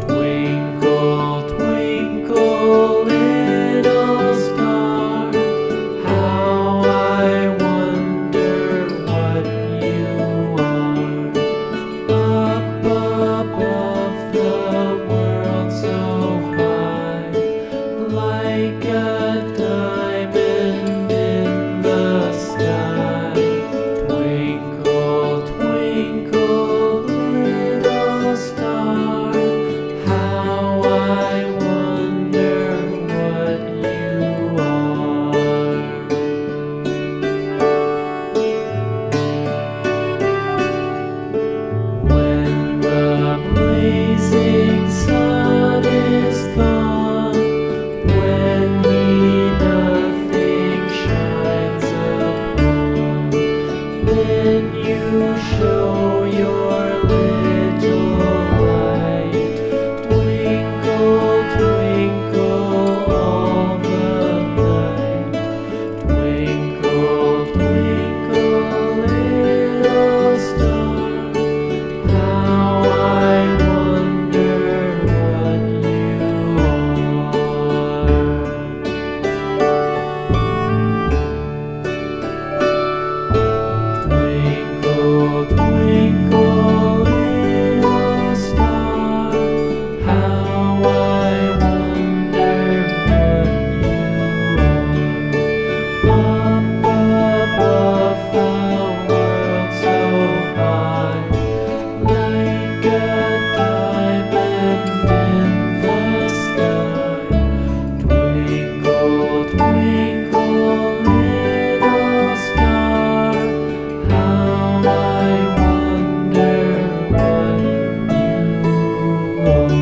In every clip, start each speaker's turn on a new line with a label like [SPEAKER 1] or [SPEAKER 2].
[SPEAKER 1] Twinkle, twinkle, little star, how I wonder what you are. Up above the world so high, like a diamond in the sky. Twinkle, twinkle, little star, how I wonder what you are. When the blazing sun is gone, when he nothing shines upon, then you show your little light. Twinkle, twinkle all the night. Twinkle, twinkle, little star, how I wonder what you are. Twinkle, twinkle, little star, how I wonder what you are. Up above the world so high, like a diamond in the sky. Twinkle, twinkle, little star, how I wonder what you are.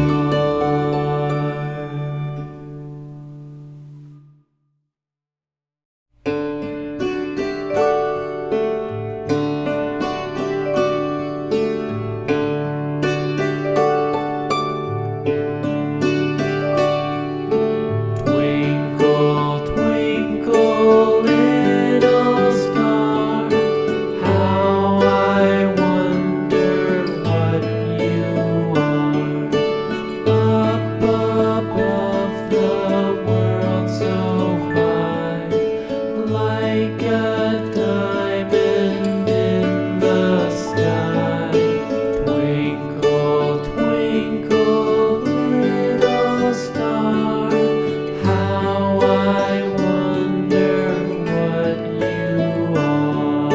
[SPEAKER 1] Twinkle, twinkle, little star, how I wonder what you are. Up above the world so high, like a diamond in the sky. Twinkle, twinkle, little star, how I wonder what you are.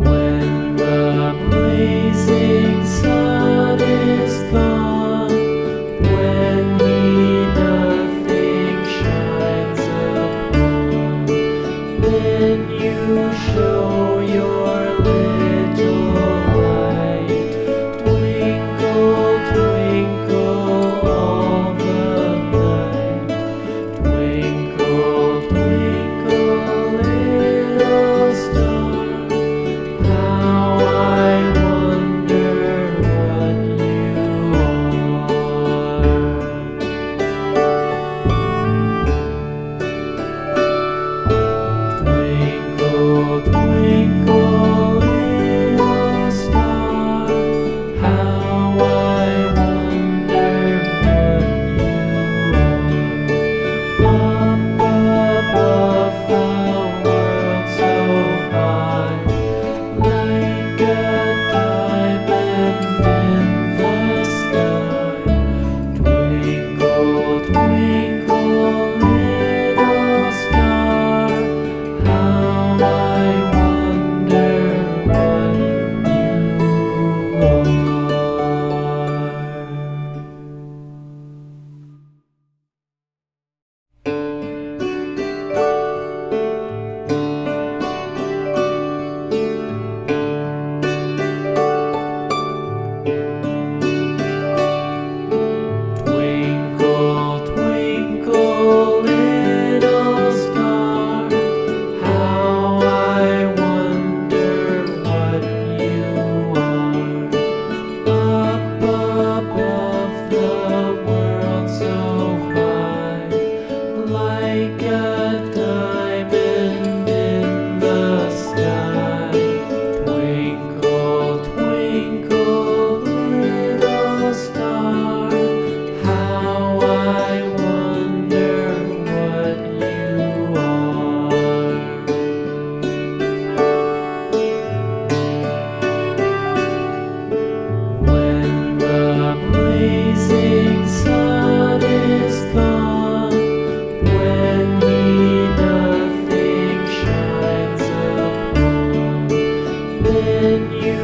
[SPEAKER 1] When the blazing sun is gone, when he nothing shines upon, then you show your little light. Twinkle, twinkle all the night. Twinkle, twinkle, little star, how I wonder what you are. Twinkle, twinkle,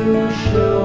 [SPEAKER 1] show